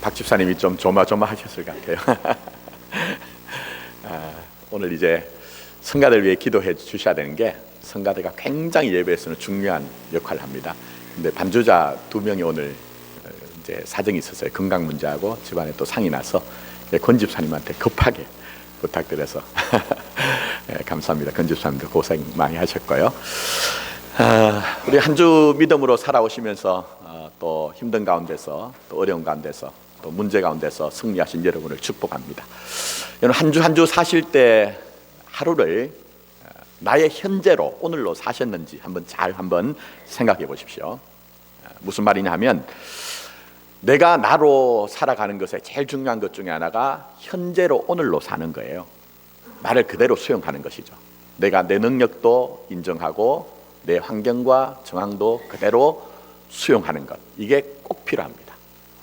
박 집사님이 좀 조마조마하셨을 것 같아요. 오늘 이제 성가대를 위해 기도해 주셔야 되는 게, 성가대가 굉장히 예배에서는 중요한 역할을 합니다. 근데 반주자 2명이 오늘 이제 사정이 있었어요. 건강 문제하고 집안에 또 상이 나서 권 집사님한테 급하게 부탁드려서 감사합니다. 권 집사님도 고생 많이 하셨고요. 우리 한 주 믿음으로 살아오시면서 또 힘든 가운데서, 또 어려운 가운데서, 또 문제 가운데서 승리하신 여러분을 축복합니다. 여러분 한 주 사실 때 하루를 나의 현재로, 오늘로 사셨는지 한번 생각해 보십시오. 무슨 말이냐 하면, 내가 나로 살아가는 것에 제일 중요한 것 중에 하나가 현재로, 오늘로 사는 거예요. 나를 그대로 수용하는 것이죠. 내가 내 능력도 인정하고 내 환경과 정황도 그대로 수용하는 것, 이게 꼭 필요합니다.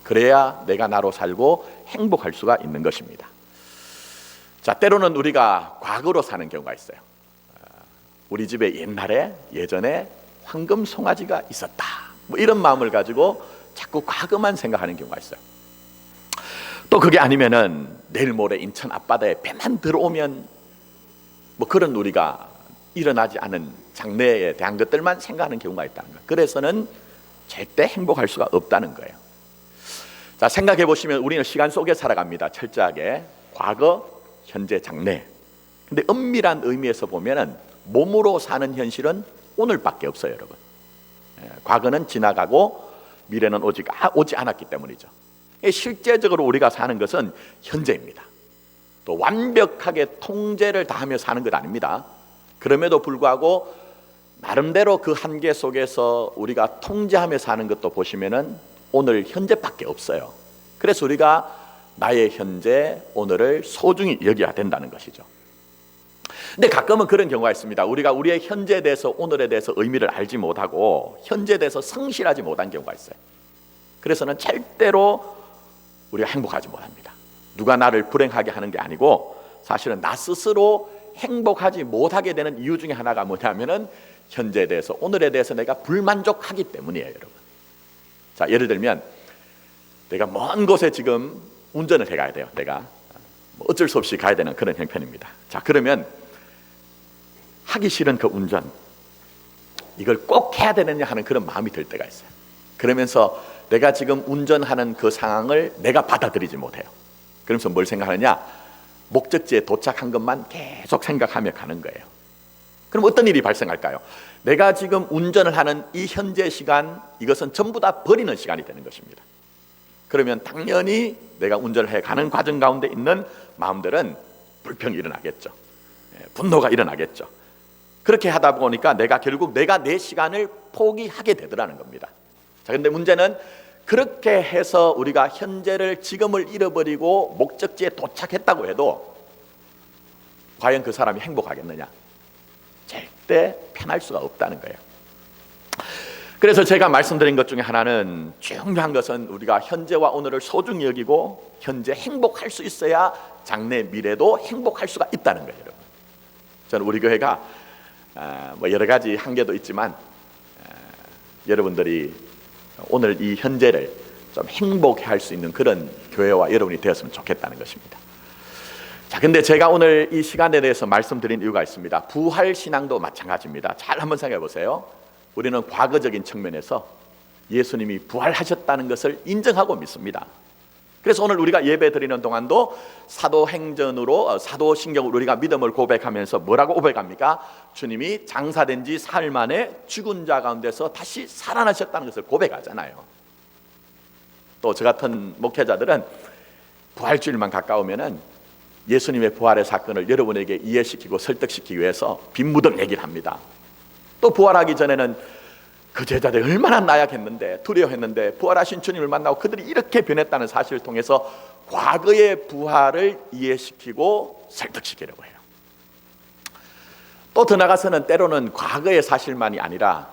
그래야 내가 나로 살고 행복할 수가 있는 것입니다. 자, 때로는 우리가 과거로 사는 경우가 있어요. 우리 집에 예전에 황금 송아지가 있었다, 뭐 이런 마음을 가지고 자꾸 과거만 생각하는 경우가 있어요. 또 그게 아니면은 내일 모레 인천 앞바다에 배만 들어오면, 뭐 그런 우리가 일어나지 않은 장래에 대한 것들만 생각하는 경우가 있다는 거예요. 그래서는 절대 행복할 수가 없다는 거예요. 자, 생각해 보시면 우리는 시간 속에 살아갑니다. 철저하게 과거, 현재, 장래. 근데 엄밀한 의미에서 보면은 몸으로 사는 현실은 오늘밖에 없어요, 여러분. 과거는 지나가고 미래는 오지 않았기 때문이죠. 실제적으로 우리가 사는 것은 현재입니다. 또 완벽하게 통제를 다하며 사는 것 아닙니다. 그럼에도 불구하고 나름대로 그 한계 속에서 우리가 통제하며 사는 것도 보시면은 오늘 현재밖에 없어요. 그래서 우리가 나의 현재, 오늘을 소중히 여겨야 된다는 것이죠. 근데 가끔은 그런 경우가 있습니다. 우리가 우리의 현재에 대해서, 오늘에 대해서 의미를 알지 못하고 현재에 대해서 성실하지 못한 경우가 있어요. 그래서는 절대로 우리가 행복하지 못합니다. 누가 나를 불행하게 하는 게 아니고, 사실은 나 스스로 행복하지 못하게 되는 이유 중에 하나가 뭐냐면은 현재에 대해서, 오늘에 대해서 내가 불만족하기 때문이에요, 여러분. 자, 예를 들면 내가 먼 곳에 지금 운전을 해가야 돼요. 내가 어쩔 수 없이 가야 되는 그런 형편입니다. 자, 그러면 하기 싫은 그 운전, 이걸 꼭 해야 되느냐 하는 그런 마음이 들 때가 있어요. 그러면서 내가 지금 운전하는 그 상황을 내가 받아들이지 못해요. 그러면서 뭘 생각하느냐? 목적지에 도착한 것만 계속 생각하며 가는 거예요. 그럼 어떤 일이 발생할까요? 내가 지금 운전을 하는 이 현재 시간, 이것은 전부 다 버리는 시간이 되는 것입니다. 그러면 당연히 내가 운전을 해가는 과정 가운데 있는 마음들은 불평이 일어나겠죠. 분노가 일어나겠죠. 그렇게 하다 보니까 결국 내가 내 시간을 포기하게 되더라는 겁니다. 자, 근데 문제는 그렇게 해서 우리가 현재를, 지금을 잃어버리고 목적지에 도착했다고 해도 과연 그 사람이 행복하겠느냐? 절대 편할 수가 없다는 거예요. 그래서 제가 말씀드린 것 중에 하나는, 중요한 것은 우리가 현재와 오늘을 소중히 여기고 현재 행복할 수 있어야 장래, 미래도 행복할 수가 있다는 거예요, 여러분. 저는 우리 교회가 뭐 여러 가지 한계도 있지만 여러분들이 오늘 이 현재를 좀 행복해 할 수 있는 그런 교회와 여러분이 되었으면 좋겠다는 것입니다. 자, 근데 제가 오늘 이 시간에 대해서 말씀드린 이유가 있습니다. 부활 신앙도 마찬가지입니다. 잘 한번 생각해 보세요. 우리는 과거적인 측면에서 예수님이 부활하셨다는 것을 인정하고 믿습니다. 그래서 오늘 우리가 예배 드리는 동안도 사도신경으로 우리가 믿음을 고백하면서 뭐라고 고백합니까? 주님이 장사된 지 사흘 만에 죽은 자 가운데서 다시 살아나셨다는 것을 고백하잖아요. 또 저 같은 목회자들은 부활주일만 가까우면은 예수님의 부활의 사건을 여러분에게 이해시키고 설득시키기 위해서 빈무득 얘기를 합니다. 또 부활하기 전에는 그 제자들이 얼마나 나약했는데, 두려워했는데, 부활하신 주님을 만나고 그들이 이렇게 변했다는 사실을 통해서 과거의 부활을 이해시키고 설득시키려고 해요. 또 더 나아가서는 때로는 과거의 사실만이 아니라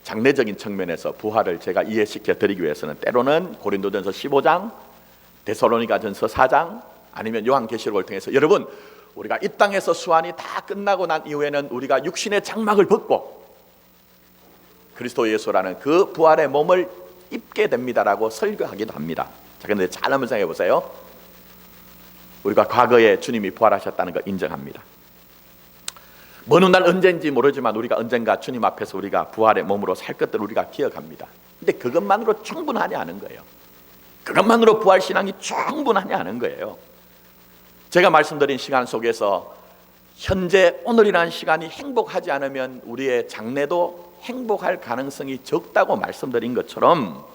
장래적인 측면에서 부활을 제가 이해시켜 드리기 위해서는 때로는 고린도전서 15장, 데살로니가전서 4장, 아니면 요한계시록을 통해서, 여러분, 우리가 이 땅에서 수완이 다 끝나고 난 이후에는 우리가 육신의 장막을 벗고 그리스도 예수라는 그 부활의 몸을 입게 됩니다라고 설교하기도 합니다. 자, 그런데 잘 한번 생각해 보세요. 우리가 과거에 주님이 부활하셨다는 걸 인정합니다. 먼 훗날 언제인지 모르지만 우리가 언젠가 주님 앞에서 우리가 부활의 몸으로 살 것들을 우리가 기억합니다. 근데 그것만으로 충분하지 않은 거예요. 그것만으로 부활신앙이 충분하지 않은 거예요. 제가 말씀드린 시간 속에서 현재 오늘이라는 시간이 행복하지 않으면 우리의 장래도 행복할 가능성이 적다고 말씀드린 것처럼,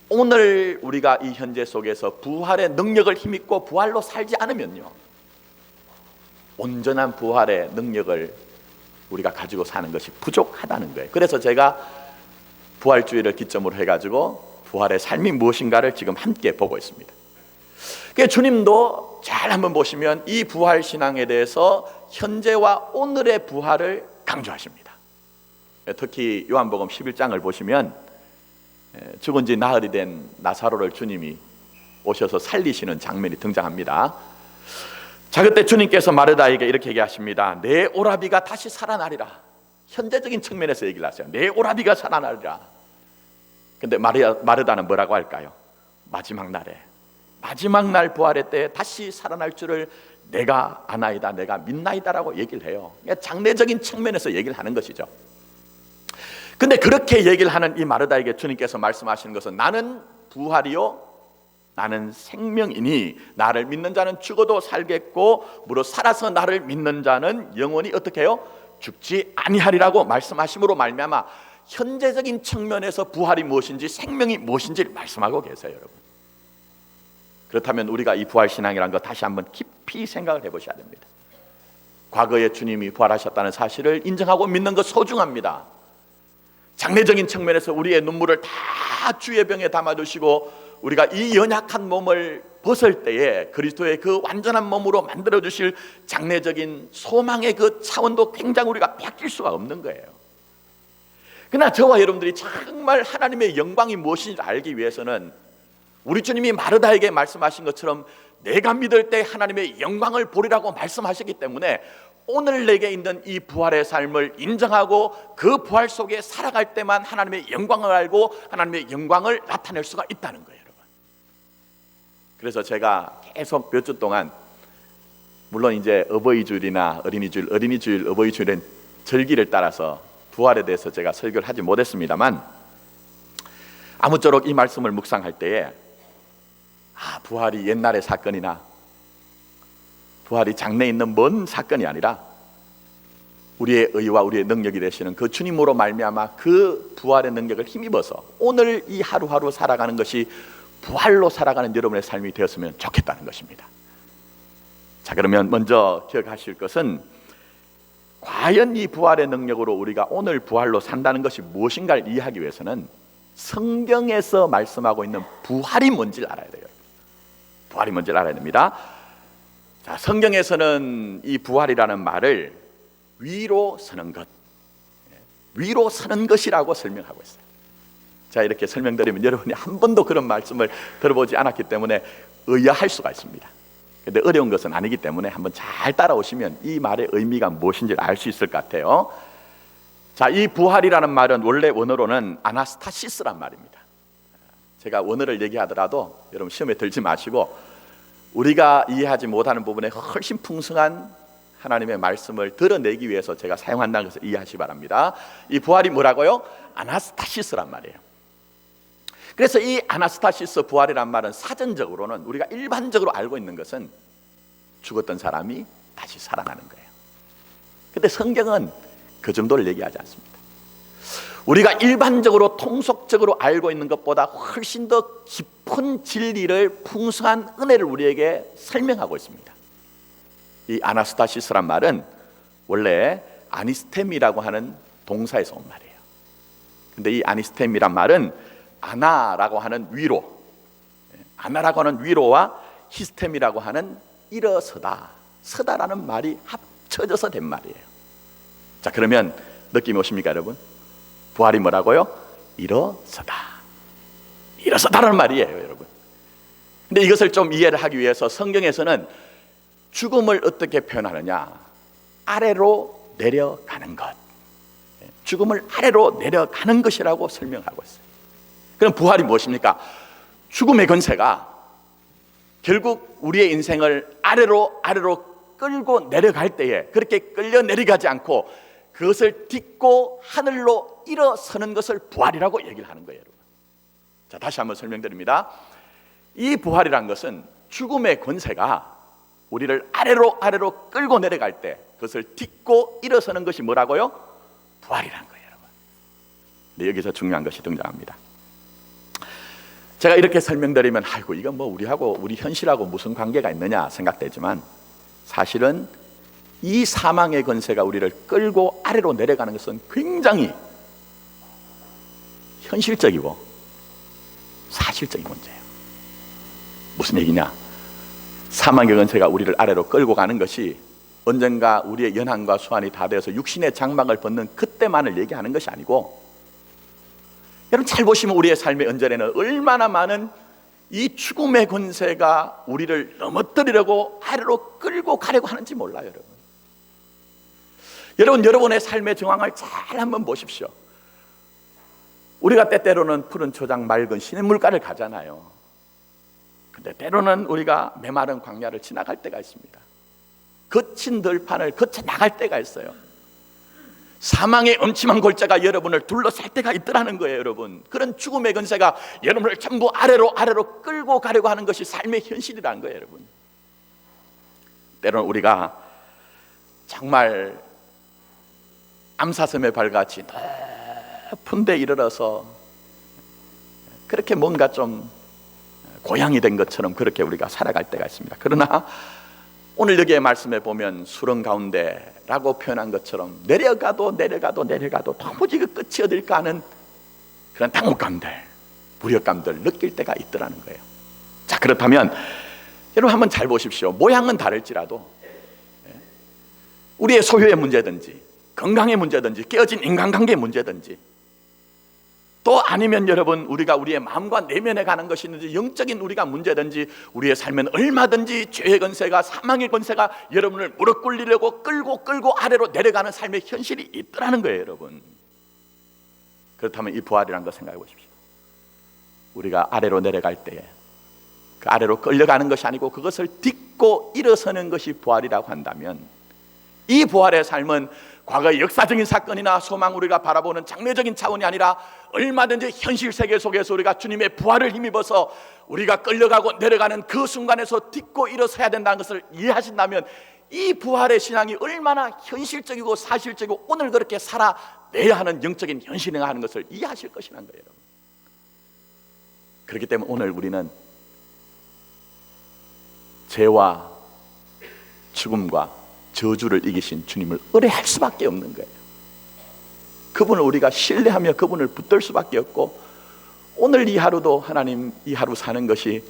오늘 우리가 이 현재 속에서 부활의 능력을 힘입고 부활로 살지 않으면요, 온전한 부활의 능력을 우리가 가지고 사는 것이 부족하다는 거예요. 그래서 제가 부활주의를 기점으로 해가지고 부활의 삶이 무엇인가를 지금 함께 보고 있습니다. 그러니까 주님도 잘 한번 보시면 이 부활 신앙에 대해서 현재와 오늘의 부활을 강조하십니다. 특히 요한복음 11장을 보시면 죽은 지 나흘이 된 나사로를 주님이 오셔서 살리시는 장면이 등장합니다. 자, 그때 주님께서 마르다에게 이렇게 얘기하십니다. 내 오라비가 다시 살아나리라. 현재적인 측면에서 얘기를 하세요. 내 오라비가 살아나리라. 근데 마르다는 뭐라고 할까요? 마지막 날 부활의 때에 다시 살아날 줄을 내가 아나이다, 내가 믿나이다라고 얘기를 해요. 장래적인 측면에서 얘기를 하는 것이죠. 근데 그렇게 얘기를 하는 이 마르다에게 주님께서 말씀하시는 것은, 나는 부활이요 나는 생명이니 나를 믿는 자는 죽어도 살겠고 무릇 살아서 나를 믿는 자는 영원히 어떻게 해요? 죽지 아니하리라고 말씀하심으로 말미암아 현재적인 측면에서 부활이 무엇인지 생명이 무엇인지를 말씀하고 계세요. 여러분, 그렇다면 우리가 이 부활신앙이라는 거 다시 한번 깊이 생각을 해보셔야 됩니다. 과거에 주님이 부활하셨다는 사실을 인정하고 믿는 것 소중합니다. 장래적인 측면에서 우리의 눈물을 다 주의 병에 담아두시고 우리가 이 연약한 몸을 벗을 때에 그리스도의 그 완전한 몸으로 만들어주실 장래적인 소망의 그 차원도 굉장히 우리가 바뀔 수가 없는 거예요. 그러나 저와 여러분들이 정말 하나님의 영광이 무엇인지 알기 위해서는 우리 주님이 마르다에게 말씀하신 것처럼 내가 믿을 때 하나님의 영광을 보리라고 말씀하셨기 때문에 오늘 내게 있는 이 부활의 삶을 인정하고 그 부활 속에 살아갈 때만 하나님의 영광을 알고 하나님의 영광을 나타낼 수가 있다는 거예요, 여러분. 그래서 제가 계속 몇 주 동안, 물론 이제 어버이주일이나 어린이주일, 어버이주일은 절기를 따라서 부활에 대해서 제가 설교를 하지 못했습니다만, 아무쪼록 이 말씀을 묵상할 때에 부활이 옛날의 사건이나 부활이 장래에 있는 먼 사건이 아니라 우리의 의와 우리의 능력이 되시는 그 주님으로 말미암아 그 부활의 능력을 힘입어서 오늘 이 하루하루 살아가는 것이 부활로 살아가는 여러분의 삶이 되었으면 좋겠다는 것입니다. 자, 그러면 먼저 기억하실 것은, 과연 이 부활의 능력으로 우리가 오늘 부활로 산다는 것이 무엇인가를 이해하기 위해서는 성경에서 말씀하고 있는 부활이 뭔지를 알아야 돼요. 부활이 뭔지를 알아야 됩니다. 자, 성경에서는 이 부활이라는 말을 위로 서는 것, 위로 서는 것이라고 설명하고 있어요. 자, 이렇게 설명드리면 여러분이 한 번도 그런 말씀을 들어보지 않았기 때문에 의아할 수가 있습니다. 근데 어려운 것은 아니기 때문에 한번 잘 따라오시면 이 말의 의미가 무엇인지를 알 수 있을 것 같아요. 자, 이 부활이라는 말은 원래 원어로는 아나스타시스란 말입니다. 제가 원어를 얘기하더라도 여러분 시험에 들지 마시고 우리가 이해하지 못하는 부분에 훨씬 풍성한 하나님의 말씀을 드러내기 위해서 제가 사용한다는 것을 이해하시기 바랍니다. 이 부활이 뭐라고요? 아나스타시스란 말이에요. 그래서 이 아나스타시스 부활이란 말은 사전적으로는 우리가 일반적으로 알고 있는 것은 죽었던 사람이 다시 살아나는 거예요. 근데 성경은 그 정도를 얘기하지 않습니다. 우리가 일반적으로 통속적으로 알고 있는 것보다 훨씬 더 깊은 진리를, 풍성한 은혜를 우리에게 설명하고 있습니다. 이 아나스타시스란 말은 원래 아니스템이라고 하는 동사에서 온 말이에요. 근데 이 아니스템이란 말은 아나라고 하는 위로, 아나라고 하는 위로와 히스템이라고 하는 일어서다, 서다라는 말이 합쳐져서 된 말이에요. 자, 그러면 느낌이 오십니까, 여러분? 부활이 뭐라고요? 일어서다, 일어서다라는 말이에요, 여러분. 근데 이것을 좀 이해를 하기 위해서 성경에서는 죽음을 어떻게 표현하느냐? 아래로 내려가는 것, 죽음을 아래로 내려가는 것이라고 설명하고 있어요. 그럼 부활이 무엇입니까? 죽음의 권세가 결국 우리의 인생을 아래로 끌고 내려갈 때에 그렇게 끌려 내려가지 않고 그것을 딛고 하늘로 일어서는 것을 부활이라고 얘기를 하는 거예요, 여러분. 자, 다시 한번 설명드립니다. 이 부활이란 것은 죽음의 권세가 우리를 아래로 끌고 내려갈 때 그것을 딛고 일어서는 것이 뭐라고요? 부활이란 거예요, 여러분. 근데 여기서 중요한 것이 등장합니다. 제가 이렇게 설명드리면 아이고 이건 뭐 우리하고 우리 현실하고 무슨 관계가 있느냐 생각되지만 사실은 이 사망의 권세가 우리를 끌고 아래로 내려가는 것은 굉장히 현실적이고 사실적인 문제예요. 무슨 얘기냐? 사망의 권세가 우리를 아래로 끌고 가는 것이 언젠가 우리의 연한과 수한이 다 되어서 육신의 장막을 벗는 그때만을 얘기하는 것이 아니고, 여러분 잘 보시면 우리의 삶의 언저리에는 얼마나 많은 이 죽음의 권세가 우리를 넘어뜨리려고 아래로 끌고 가려고 하는지 몰라요, 여러분. 여러분의 삶의 정황을 잘 한번 보십시오. 우리가 때때로는 푸른 초장 맑은 시냇물가를 가잖아요. 근데 때로는 우리가 메마른 광야를 지나갈 때가 있습니다. 거친 들판을 거쳐 나갈 때가 있어요. 사망의 엄침한 골짜가 여러분을 둘러쌀 때가 있더라는 거예요, 여러분. 그런 죽음의 권세가 여러분을 전부 아래로 끌고 가려고 하는 것이 삶의 현실이라는 거예요, 여러분. 때로는 우리가 정말 암사섬의 발같이 높은 데 이르러서 그렇게 뭔가 좀 고향이 된 것처럼 그렇게 우리가 살아갈 때가 있습니다. 그러나 오늘 여기에 말씀해 보면 수렁 가운데라고 표현한 것처럼 내려가도 도무지 그 끝이 어딜까 하는 그런 당혹감들, 무력감들 느낄 때가 있더라는 거예요. 자, 그렇다면 여러분 한번 잘 보십시오. 모양은 다를지라도 우리의 소유의 문제든지 건강의 문제든지 깨어진 인간관계의 문제든지 또 아니면 여러분 우리가 우리의 마음과 내면에 가는 것이 있는지 영적인 우리가 문제든지 우리의 삶은 얼마든지 죄의 권세가 사망의 권세가 여러분을 무릎 꿇리려고 끌고 아래로 내려가는 삶의 현실이 있더라는 거예요, 여러분. 그렇다면 이 부활이라는 거 생각해 보십시오. 우리가 아래로 내려갈 때에 그 아래로 끌려가는 것이 아니고 그것을 딛고 일어서는 것이 부활이라고 한다면 이 부활의 삶은 과거의 역사적인 사건이나 소망 우리가 바라보는 장래적인 차원이 아니라 얼마든지 현실 세계 속에서 우리가 주님의 부활을 힘입어서 우리가 끌려가고 내려가는 그 순간에서 딛고 일어서야 된다는 것을 이해하신다면 이 부활의 신앙이 얼마나 현실적이고 사실적이고 오늘 그렇게 살아내야 하는 영적인 현실인가 하는 것을 이해하실 것이라는 거예요. 그렇기 때문에 오늘 우리는 죄와 죽음과 저주를 이기신 주님을 의뢰할 수밖에 없는 거예요. 그분을 우리가 신뢰하며 그분을 붙들 수밖에 없고, 오늘 이 하루도 하나님 이 하루 사는 것이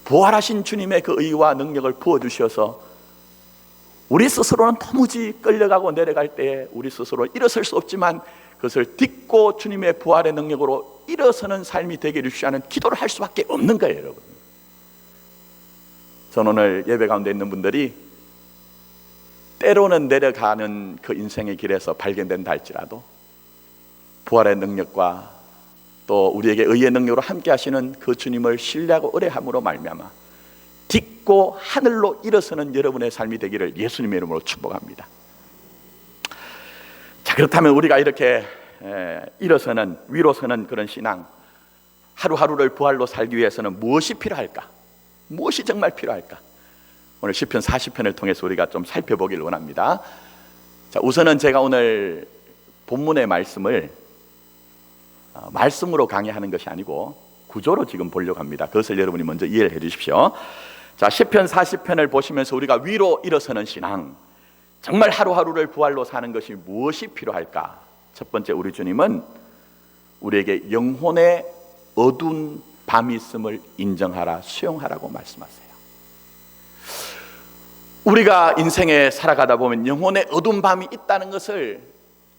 부활하신 주님의 그 의와 능력을 부어주셔서 우리 스스로는 도무지 끌려가고 내려갈 때에 우리 스스로 일어설 수 없지만 그것을 딛고 주님의 부활의 능력으로 일어서는 삶이 되게 해주시는 기도를 할 수밖에 없는 거예요, 여러분. 저는 오늘 예배 가운데 있는 분들이 때로는 내려가는 그 인생의 길에서 발견된다 할지라도 부활의 능력과 또 우리에게 의의 능력으로 함께 하시는 그 주님을 신뢰하고 의뢰함으로 말미암아 딛고 하늘로 일어서는 여러분의 삶이 되기를 예수님의 이름으로 축복합니다. 자, 그렇다면 우리가 이렇게 일어서는 위로 서는 그런 신앙, 하루하루를 부활로 살기 위해서는 무엇이 필요할까? 무엇이 정말 필요할까? 오늘 시편 40편을 통해서 우리가 좀 살펴보기를 원합니다. 자, 우선은 제가 오늘 본문의 말씀을 말씀으로 강의하는 것이 아니고 구조로 지금 보려고 합니다. 그것을 여러분이 먼저 이해를 해 주십시오. 자, 시편 40편을 보시면서 우리가 위로 일어서는 신앙, 정말 하루하루를 부활로 사는 것이 무엇이 필요할까? 첫 번째, 우리 주님은 우리에게 영혼의 어두운 밤이 있음을 인정하라, 수용하라고 말씀하세요. 우리가 인생에 살아가다 보면 영혼의 어두운 밤이 있다는 것을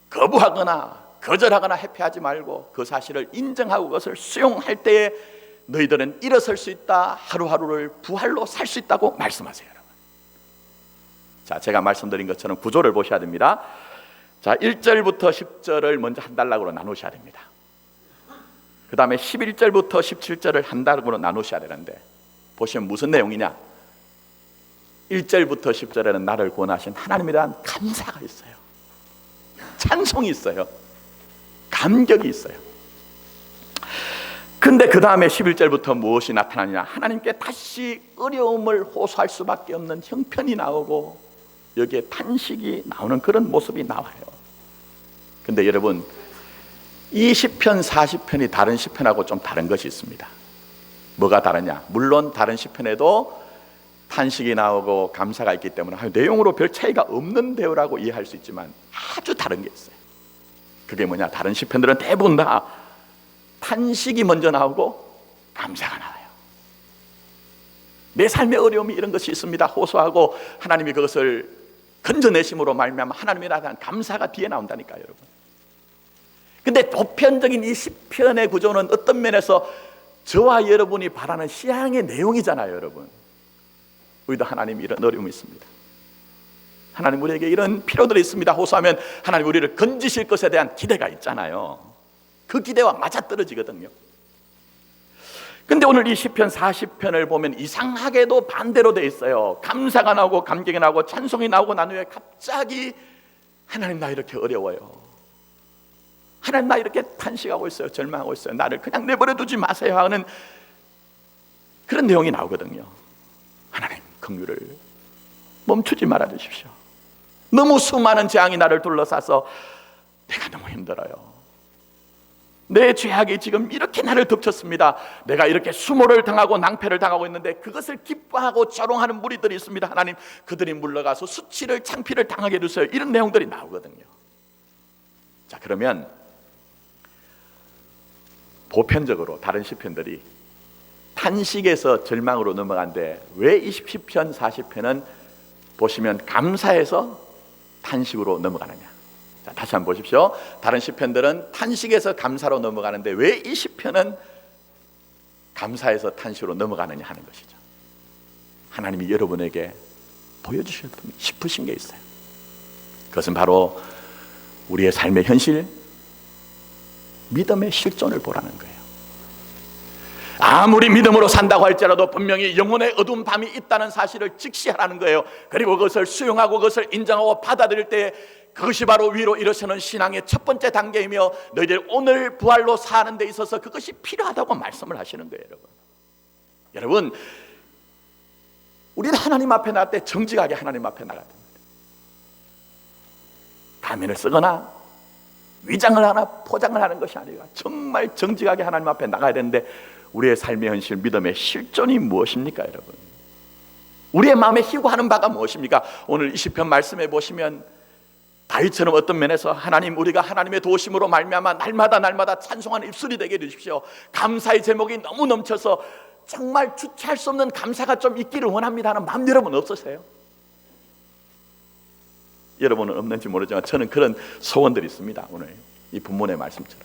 거부하거나 거절하거나 회피하지 말고 그 사실을 인정하고 그것을 수용할 때에 너희들은 일어설 수 있다, 하루하루를 부활로 살 수 있다고 말씀하세요, 여러분. 자, 제가 말씀드린 것처럼 구조를 보셔야 됩니다. 자, 1절부터 10절을 먼저 한 단락으로 나누셔야 됩니다. 그 다음에 11절부터 17절을 한 단락으로 나누셔야 되는데, 보시면 무슨 내용이냐? 1절부터 10절에는 나를 구원하신 하나님에 대한 감사가 있어요. 찬송이 있어요. 감격이 있어요. 근데 그 다음에 11절부터 무엇이 나타나냐? 하나님께 다시 어려움을 호소할 수밖에 없는 형편이 나오고 여기에 탄식이 나오는 그런 모습이 나와요. 근데 여러분, 이 시편 40편이 다른 시편하고 좀 다른 것이 있습니다. 뭐가 다르냐? 물론 다른 시편에도 탄식이 나오고 감사가 있기 때문에 내용으로 별 차이가 없는 대우라고 이해할 수 있지만 아주 다른 게 있어요. 그게 뭐냐? 다른 시편들은 대부분 다 탄식이 먼저 나오고 감사가 나와요. 내 삶의 어려움이 이런 것이 있습니다 호소하고 하나님이 그것을 건져내심으로 말미암아 하나님에 대한 감사가 뒤에 나온다니까요, 여러분. 근데 보편적인 이 시편의 구조는 어떤 면에서 저와 여러분이 바라는 신앙의 내용이잖아요, 여러분. 우리도 하나님 이런 어려움이 있습니다. 하나님 우리에게 이런 필요들이 있습니다 호소하면 하나님 우리를 건지실 것에 대한 기대가 있잖아요. 그 기대와 맞아떨어지거든요. 근데 오늘 이 시편 40편을 보면 이상하게도 반대로 돼 있어요. 감사가 나오고 감격이 나오고 찬송이 나오고 난 후에 갑자기 하나님 나 이렇게 어려워요, 하나님 나 이렇게 탄식하고 있어요, 절망하고 있어요, 나를 그냥 내버려 두지 마세요 하는 그런 내용이 나오거든요. 하나님 긍휼을 멈추지 말아 주십시오. 너무 수많은 재앙이 나를 둘러싸서 내가 너무 힘들어요. 내 죄악이 지금 이렇게 나를 덮쳤습니다. 내가 이렇게 수모를 당하고 낭패를 당하고 있는데 그것을 기뻐하고 조롱하는 무리들이 있습니다. 하나님 그들이 물러가서 수치를 창피를 당하게 해주세요. 이런 내용들이 나오거든요. 자, 그러면 보편적으로 다른 시편들이 탄식에서 절망으로 넘어간데 왜 이 시편 40편은 보시면 감사에서 탄식으로 넘어가느냐? 자, 다시 한번 보십시오. 다른 시편들은 탄식에서 감사로 넘어가는데 왜 이 시편은 감사에서 탄식으로 넘어가느냐 하는 것이죠. 하나님이 여러분에게 보여주시고 싶으신 게 있어요. 그것은 바로 우리의 삶의 현실, 믿음의 실존을 보라는 거예요. 아무리 믿음으로 산다고 할지라도 분명히 영혼의 어두운 밤이 있다는 사실을 직시하라는 거예요. 그리고 그것을 수용하고 그것을 인정하고 받아들일 때 그것이 바로 위로 일어서는 신앙의 첫 번째 단계이며 너희들 오늘 부활로 사는 데 있어서 그것이 필요하다고 말씀을 하시는 거예요. 여러분, 우리는 하나님 앞에 나갈 때 정직하게 하나님 앞에 나가야 됩니다. 가면을 쓰거나 위장을 하나 포장을 하는 것이 아니라 정말 정직하게 하나님 앞에 나가야 되는데 우리의 삶의 현실, 믿음의 실존이 무엇입니까, 여러분? 우리의 마음에 희고하는 바가 무엇입니까? 오늘 이 시편 말씀해 보시면 다윗처럼 어떤 면에서 하나님 우리가 하나님의 도우심으로 말미암아 날마다 찬송하는 입술이 되게 해주십시오. 감사의 제목이 너무 넘쳐서 정말 주체할 수 없는 감사가 좀 있기를 원합니다 하는 마음 여러분 없으세요? 여러분은 없는지 모르지만 저는 그런 소원들이 있습니다. 오늘 이 본문의 말씀처럼.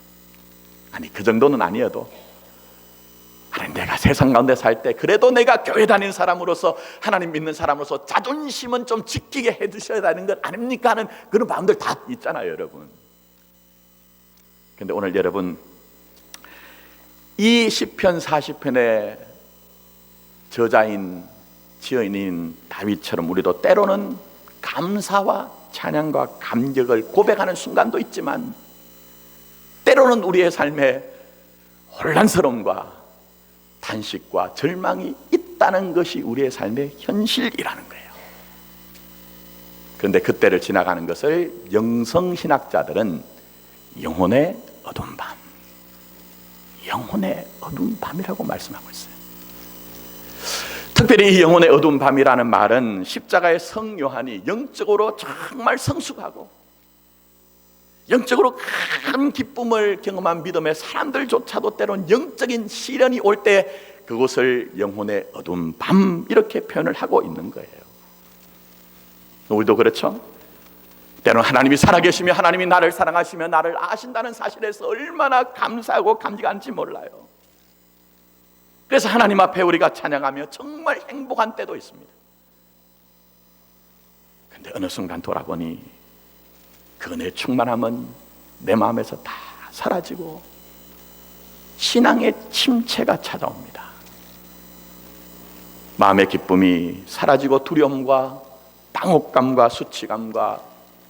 아니 그 정도는 아니어도 하나님 내가 세상 가운데 살 때 그래도 내가 교회 다니는 사람으로서 하나님 믿는 사람으로서 자존심은 좀 지키게 해주셔야 되는 것 아닙니까 하는 그런 마음들 다 있잖아요, 여러분. 그런데 오늘 여러분 이 시편 40편의 저자인 지어인인 다윗처럼 우리도 때로는 감사와 찬양과 감격을 고백하는 순간도 있지만 때로는 우리의 삶에 혼란스러움과 탄식과 절망이 있다는 것이 우리의 삶의 현실이라는 거예요. 그런데 그때를 지나가는 것을 영성신학자들은 영혼의 어두운 밤, 영혼의 어두운 밤이라고 말씀하고 있어요. 특별히 이 영혼의 어두운 밤이라는 말은 십자가의 성 요한이 영적으로 정말 성숙하고 영적으로 큰 기쁨을 경험한 믿음의 사람들조차도 때론 영적인 시련이 올 때 그곳을 영혼의 어두운 밤 이렇게 표현을 하고 있는 거예요. 우리도 그렇죠? 때로는 하나님이 살아계시며 하나님이 나를 사랑하시며 나를 아신다는 사실에서 얼마나 감사하고 감격한지 몰라요. 그래서 하나님 앞에 우리가 찬양하며 정말 행복한 때도 있습니다. 그런데 어느 순간 돌아보니 그 은혜의 충만함은 내 마음에서 다 사라지고 신앙의 침체가 찾아옵니다. 마음의 기쁨이 사라지고 두려움과 당혹감과 수치감과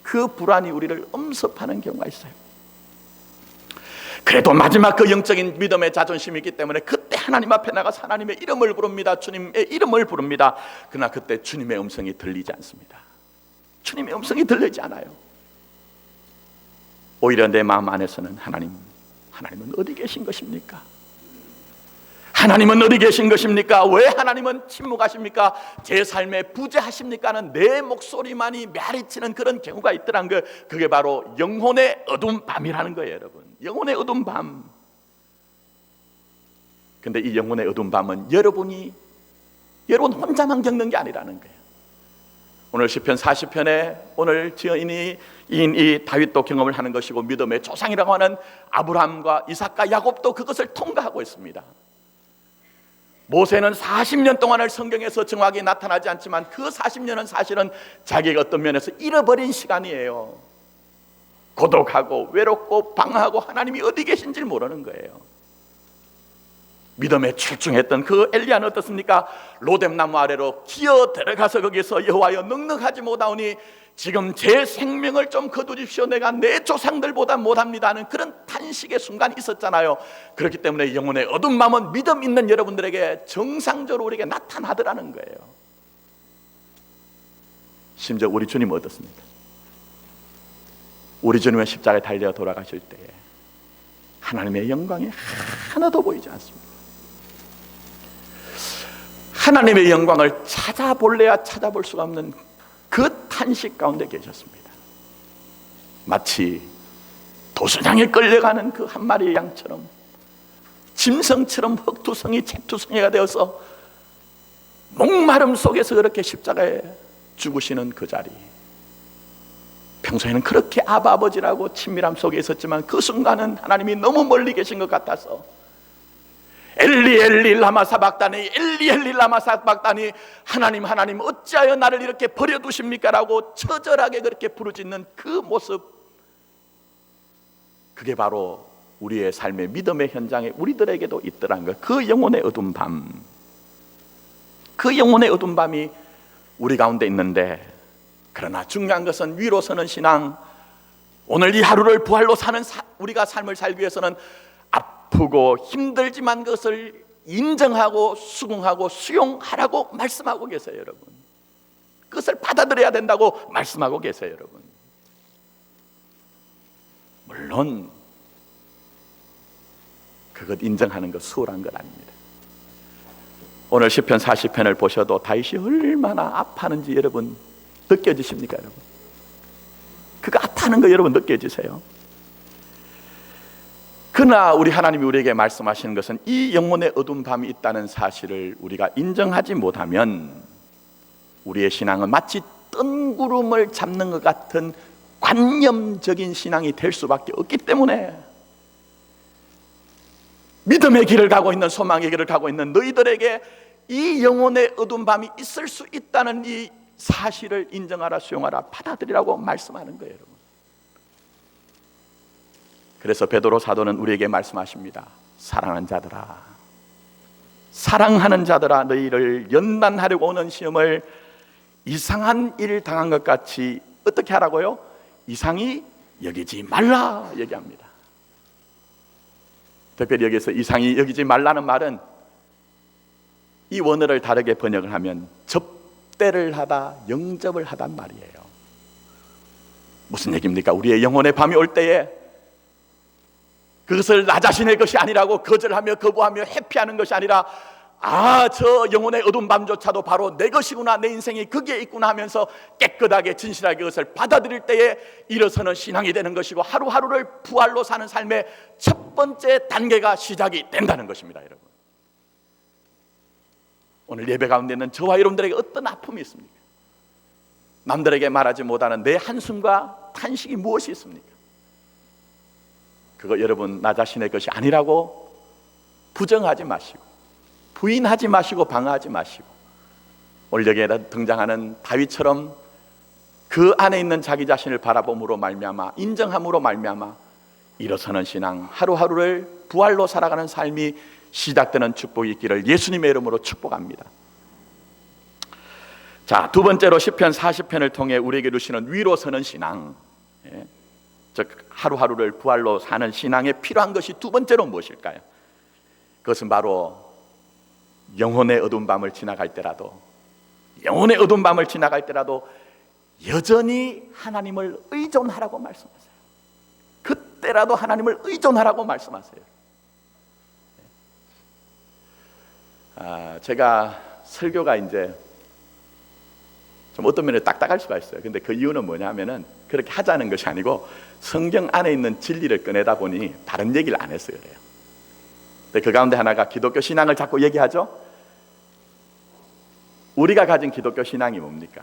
그 불안이 우리를 엄습하는 경우가 있어요. 그래도 마지막 그 영적인 믿음의 자존심이 있기 때문에 그때 하나님 앞에 나가서 하나님의 이름을 부릅니다. 주님의 이름을 부릅니다. 그러나 그때 주님의 음성이 들리지 않습니다. 주님의 음성이 들리지 않아요. 오히려 내 마음 안에서는 하나님은 어디 계신 것입니까? 하나님은 어디 계신 것입니까? 왜 하나님은 침묵하십니까? 제 삶에 부재하십니까? 하는 내 목소리만이 메아리치는 그런 경우가 있더란 거, 그게 바로 영혼의 어두운 밤이라는 거예요, 여러분. 영혼의 어두운 밤. 근데 이 영혼의 어두운 밤은 여러분 혼자만 겪는 게 아니라는 거예요. 오늘 시편 40편에 오늘 지어인이 이 다윗도 경험을 하는 것이고, 믿음의 조상이라고 하는 아브라함과 이삭과 야곱도 그것을 통과하고 있습니다. 모세는 40년 동안을 성경에서 정확히 나타나지 않지만 그 40년은 사실은 자기가 어떤 면에서 잃어버린 시간이에요. 고독하고 외롭고 방황하고 하나님이 어디 계신지 모르는 거예요. 믿음에 출중했던 그 엘리야는 어떻습니까? 로뎀나무 아래로 기어 들어가서 거기서 여호와여 넉넉하지 못하오니 지금 제 생명을 좀 거두십시오. 내가 내 조상들보다 못합니다 하는 그런 탄식의 순간이 있었잖아요. 그렇기 때문에 영혼의 어두운 마음은 믿음 있는 여러분들에게 정상적으로 우리에게 나타나더라는 거예요. 심지어 우리 주님은 어떻습니까? 우리 주님은 십자가에 달려 돌아가실 때에 하나님의 영광이 하나도 보이지 않습니다. 하나님의 영광을 찾아볼래야 찾아볼 수가 없는 그 탄식 가운데 계셨습니다. 마치 도수장에 끌려가는 그 한 마리의 양처럼, 짐승처럼 흑투성이 잿투성이가 되어서 목마름 속에서 그렇게 십자가에 죽으시는 그 자리, 평소에는 그렇게 아버지라고 친밀함 속에 있었지만 그 순간은 하나님이 너무 멀리 계신 것 같아서 엘리 엘리 라마 사박다니, 엘리 엘리 라마 사박다니, 하나님 하나님 어찌하여 나를 이렇게 버려두십니까? 라고 처절하게 그렇게 부르짖는 그 모습, 그게 바로 우리의 삶의 믿음의 현장에 우리들에게도 있더란 것. 그 영혼의 어두운 밤, 그 영혼의 어두운 밤이 우리 가운데 있는데, 그러나 중요한 것은 위로 서는 신앙, 오늘 이 하루를 부활로 사는 우리가 삶을 살기 위해서는 아프고 힘들지만 그것을 인정하고 수긍하고 수용하라고 말씀하고 계세요, 여러분. 그것을 받아들여야 된다고 말씀하고 계세요, 여러분. 물론 그것 인정하는 것 수월한 건 아닙니다. 오늘 시편 40편을 보셔도 다윗이 얼마나 아파하는지 여러분 느껴지십니까, 여러분? 그거 아파하는 거 여러분 느껴지세요? 그러나 우리 하나님이 우리에게 말씀하시는 것은 이 영혼의 어두운 밤이 있다는 사실을 우리가 인정하지 못하면 우리의 신앙은 마치 뜬구름을 잡는 것 같은 관념적인 신앙이 될 수밖에 없기 때문에, 믿음의 길을 가고 있는, 소망의 길을 가고 있는 너희들에게 이 영혼의 어두운 밤이 있을 수 있다는 이 사실을 인정하라, 수용하라, 받아들이라고 말씀하는 거예요, 여러분. 그래서 베드로 사도는 우리에게 말씀하십니다. 사랑하는 자들아, 사랑하는 자들아, 너희를 연단하려고 오는 시험을 이상한 일을 당한 것 같이 어떻게 하라고요? 이상히 여기지 말라 얘기합니다. 특별히 여기서 이상히 여기지 말라는 말은 이 원어를 다르게 번역을 하면 접대를 하다, 영접을 하단 말이에요. 무슨 얘기입니까? 우리의 영혼의 밤이 올 때에 그것을 나 자신의 것이 아니라고 거절하며 거부하며 회피하는 것이 아니라, 저 영혼의 어두운 밤조차도 바로 내 것이구나, 내 인생이 거기에 있구나 하면서 깨끗하게 진실하게 그것을 받아들일 때에 일어서는 신앙이 되는 것이고, 하루하루를 부활로 사는 삶의 첫 번째 단계가 시작이 된다는 것입니다, 여러분. 오늘 예배 가운데 있는 저와 여러분들에게 어떤 아픔이 있습니까? 남들에게 말하지 못하는 내 한숨과 탄식이 무엇이 있습니까? 그거 여러분 나 자신의 것이 아니라고 부정하지 마시고, 부인하지 마시고, 방어하지 마시고, 오늘 여기에 등장하는 다윗처럼 그 안에 있는 자기 자신을 바라봄으로 말미암아, 인정함으로 말미암아 일어서는 신앙, 하루하루를 부활로 살아가는 삶이 시작되는 축복이 있기를 예수님의 이름으로 축복합니다. 자, 두 번째로 시편 40편을 통해 우리에게 주시는 위로 서는 신앙, 즉 하루하루를 부활로 사는 신앙에 필요한 것이 두 번째로 무엇일까요? 그것은 바로 영혼의 어두운 밤을 지나갈 때라도, 영혼의 어두운 밤을 지나갈 때라도 여전히 하나님을 의존하라고 말씀하세요. 그때라도 하나님을 의존하라고 말씀하세요. 제가 설교가 이제 좀 어떤 면에 딱딱할 수가 있어요. 근데 그 이유는 뭐냐면은 그렇게 하자는 것이 아니고 성경 안에 있는 진리를 꺼내다 보니 다른 얘기를 안 해서 그래요. 근데 그 가운데 하나가 기독교 신앙을 자꾸 얘기하죠. 우리가 가진 기독교 신앙이 뭡니까?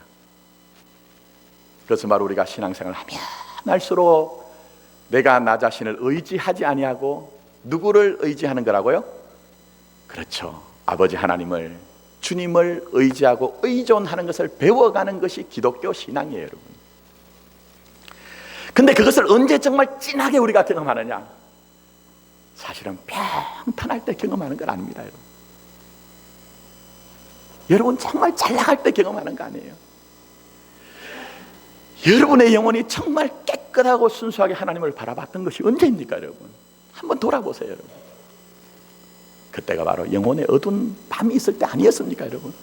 그것은 바로 우리가 신앙생활을 하면 할수록 내가 나 자신을 의지하지 아니하고 누구를 의지하는 거라고요? 그렇죠. 아버지 하나님을, 주님을 의지하고 의존하는 것을 배워가는 것이 기독교 신앙이에요, 여러분. 근데 그것을 언제 정말 진하게 우리가 경험하느냐? 사실은 평탄할 때 경험하는 건 아닙니다, 여러분. 여러분 정말 잘 나갈 때 경험하는 거 아니에요. 여러분의 영혼이 정말 깨끗하고 순수하게 하나님을 바라봤던 것이 언제입니까, 여러분? 한번 돌아보세요, 여러분. 그때가 바로 영혼의 어두운 밤이 있을 때 아니었습니까, 여러분?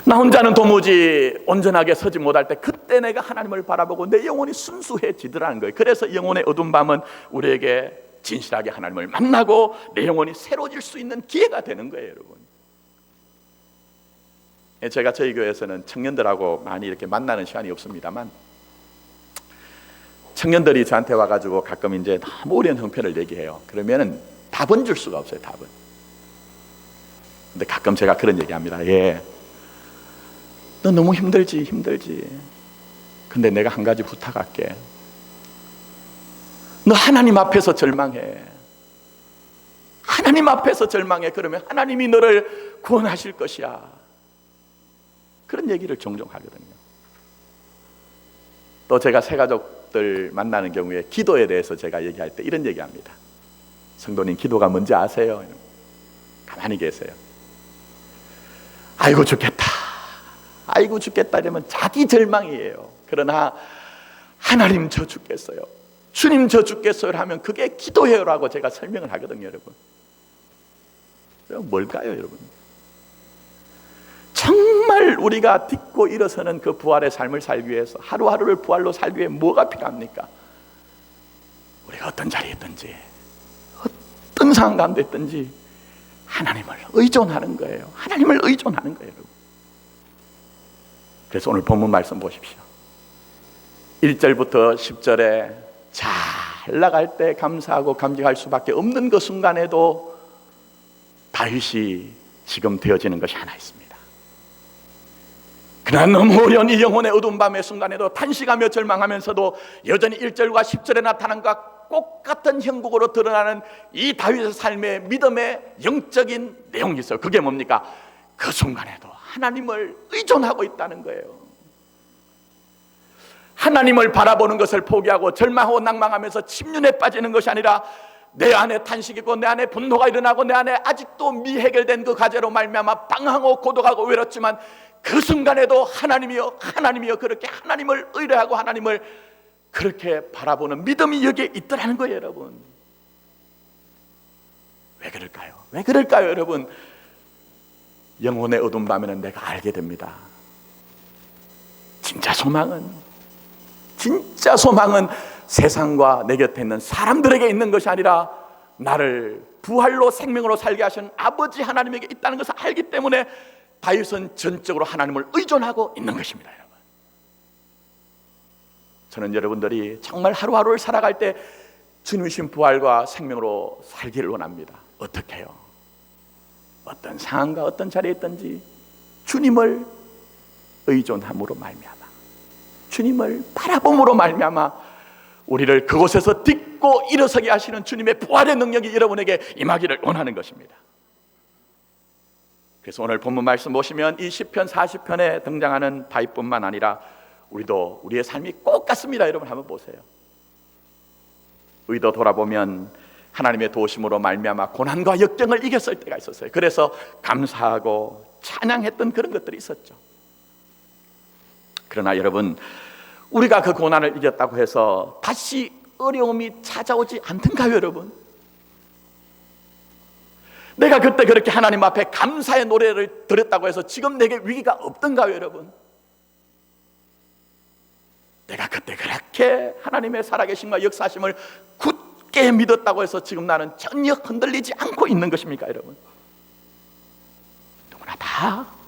나 혼자는 도무지 온전하게 서지 못할 때 그때 내가 하나님을 바라보고 내 영혼이 순수해지더라는 거예요. 그래서 영혼의 어두운 밤은 우리에게 진실하게 하나님을 만나고 내 영혼이 새로워질 수 있는 기회가 되는 거예요, 여러분. 제가 저희 교회에서는 청년들하고 많이 이렇게 만나는 시간이 없습니다만 청년들이 저한테 와가지고 가끔 이제 너무 어려운 형편을 얘기해요. 그러면은 답은 줄 수가 없어요, 답은. 근데 가끔 제가 그런 얘기합니다. 너 너무 힘들지. 근데 내가 한 가지 부탁할게. 너 하나님 앞에서 절망해. 하나님 앞에서 절망해. 그러면 하나님이 너를 구원하실 것이야. 그런 얘기를 종종 하거든요. 또 제가 새가족들 만나는 경우에 기도에 대해서 제가 얘기할 때 이런 얘기합니다. 성도님, 기도가 뭔지 아세요? 가만히 계세요. 아이고 죽겠다 이러면 자기 절망이에요. 그러나 하나님 저 죽겠어요, 주님 저 죽겠어요 하면 그게 기도예요라고 제가 설명을 하거든요, 여러분. 뭘까요, 여러분? 정말 우리가 딛고 일어서는 그 부활의 삶을 살기 위해서, 하루하루를 부활로 살기 위해 뭐가 필요합니까? 우리가 어떤 자리에 있든지 어떤 상황 가운데 있든지 하나님을 의존하는 거예요. 하나님을 의존하는 거예요, 여러분. 그래서 오늘 본문 말씀 보십시오. 1절부터 10절에 잘 나갈 때 감사하고 감격할 수밖에 없는 그 순간에도 다윗이 지금 되어지는 것이 하나 있습니다. 그러나 너무 어려운 이 영혼의 어두운 밤의 순간에도 탄식하며 절망하면서도 여전히 1절과 10절에 나타난 것과 똑같은 형국으로 드러나는 이 다윗의 삶의 믿음의 영적인 내용이 있어요. 그게 뭡니까? 그 순간에도 하나님을 의존하고 있다는 거예요. 하나님을 바라보는 것을 포기하고 절망하고 낭망하면서 침륜에 빠지는 것이 아니라 내 안에 탄식이고 내 안에 분노가 일어나고 내 안에 아직도 미해결된 그 과제로 말미암아 방황하고 고독하고 외롭지만 그 순간에도 하나님이여 그렇게 하나님을 의뢰하고 하나님을 그렇게 바라보는 믿음이 여기에 있더라는 거예요, 여러분. 왜 그럴까요, 여러분? 영혼의 어두운 밤에는 내가 알게 됩니다. 진짜 소망은 세상과 내 곁에 있는 사람들에게 있는 것이 아니라 나를 부활로 생명으로 살게 하신 아버지 하나님에게 있다는 것을 알기 때문에 다윗은 전적으로 하나님을 의존하고 있는 것입니다, 여러분. 저는 여러분들이 정말 하루하루를 살아갈 때 주님이신 부활과 생명으로 살기를 원합니다. 어떻게 해요? 어떤 상황과 어떤 자리에 있든지 주님을 의존함으로 말미암아, 주님을 바라봄으로 말미암아 우리를 그곳에서 딛고 일어서게 하시는 주님의 부활의 능력이 여러분에게 임하기를 원하는 것입니다. 그래서 오늘 본문 말씀 보시면 이 시편 40편에 등장하는 다윗뿐만 아니라 우리도 우리의 삶이 꼭 같습니다. 여러분 한번 보세요. 의도 돌아보면 하나님의 도우심으로 말미암아 고난과 역경을 이겼을 때가 있었어요. 그래서 감사하고 찬양했던 그런 것들이 있었죠. 그러나 여러분, 우리가 그 고난을 이겼다고 해서 다시 어려움이 찾아오지 않던가요, 여러분? 내가 그때 그렇게 하나님 앞에 감사의 노래를 드렸다고 해서 지금 내게 위기가 없던가요, 여러분? 내가 그때 그렇게 하나님의 살아계심과 역사하심을 굳게 믿었다고 해서 지금 나는 전혀 흔들리지 않고 있는 것입니까, 여러분? 누구나 다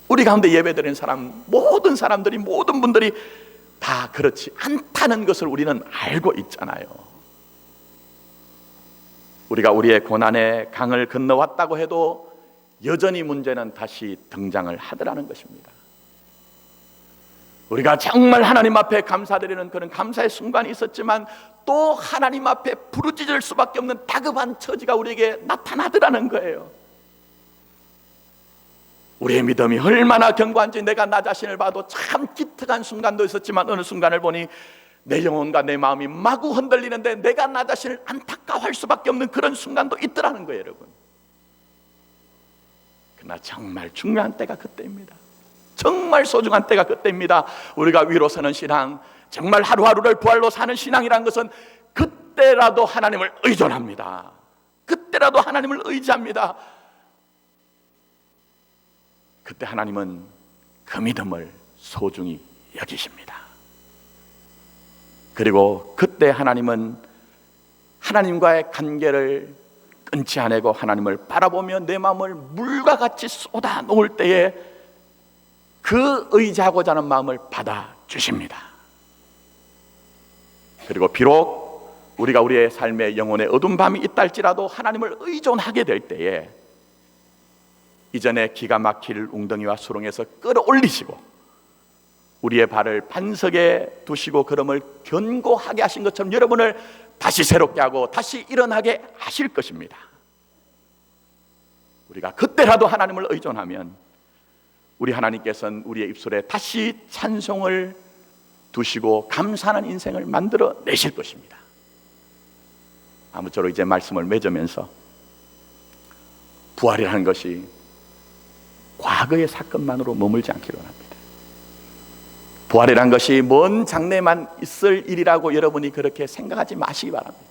우리 가운데 예배드리는 사람, 모든 사람들이, 모든 분들이 다 그렇지 않다는 것을 우리는 알고 있잖아요. 우리가 우리의 고난의 강을 건너왔다고 해도 여전히 문제는 다시 등장을 하더라는 것입니다. 우리가 정말 하나님 앞에 감사드리는 그런 감사의 순간이 있었지만 또 하나님 앞에 부르짖을 수밖에 없는 다급한 처지가 우리에게 나타나더라는 거예요. 우리의 믿음이 얼마나 견고한지 내가 나 자신을 봐도 참 기특한 순간도 있었지만 어느 순간을 보니 내 영혼과 내 마음이 마구 흔들리는데 내가 나 자신을 안타까워할 수밖에 없는 그런 순간도 있더라는 거예요, 여러분. 그러나 정말 중요한 때가 그때입니다. 정말 소중한 때가 그때입니다. 우리가 위로 서는 신앙, 정말 하루하루를 부활로 사는 신앙이란 것은 그때라도 하나님을 의존합니다. 그때라도 하나님을 의지합니다. 그때 하나님은 그 믿음을 소중히 여기십니다. 그리고 그때 하나님은 하나님과의 관계를 끊지 않고 하나님을 바라보며 내 마음을 물과 같이 쏟아 놓을 때에 그 의지하고자 하는 마음을 받아주십니다. 그리고 비록 우리가 우리의 삶의 영혼의 어두운 밤이 있다 할지라도 하나님을 의존하게 될 때에 이전에 기가 막힐 웅덩이와 수렁에서 끌어올리시고 우리의 발을 반석에 두시고 걸음을 견고하게 하신 것처럼 여러분을 다시 새롭게 하고 다시 일어나게 하실 것입니다. 우리가 그때라도 하나님을 의존하면 우리 하나님께서는 우리의 입술에 다시 찬송을 두시고 감사하는 인생을 만들어 내실 것입니다. 아무쪼록 이제 말씀을 맺으면서 부활이라는 것이 과거의 사건만으로 머물지 않기로 합니다. 부활이란 것이 먼 장래만 있을 일이라고 여러분이 그렇게 생각하지 마시기 바랍니다.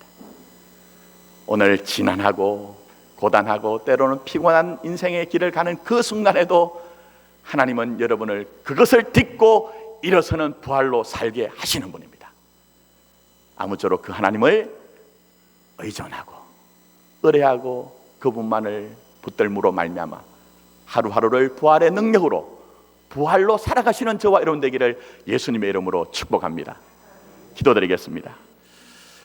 오늘 지난하고 고단하고 때로는 피곤한 인생의 길을 가는 그 순간에도 하나님은 여러분을 그것을 딛고 일어서는 부활로 살게 하시는 분입니다. 아무쪼록 그 하나님을 의존하고 의뢰하고 그분만을 붙들므로 말미암아 하루하루를 부활의 능력으로 부활로 살아가시는 저와 여러분 되기를 예수님의 이름으로 축복합니다. 기도드리겠습니다.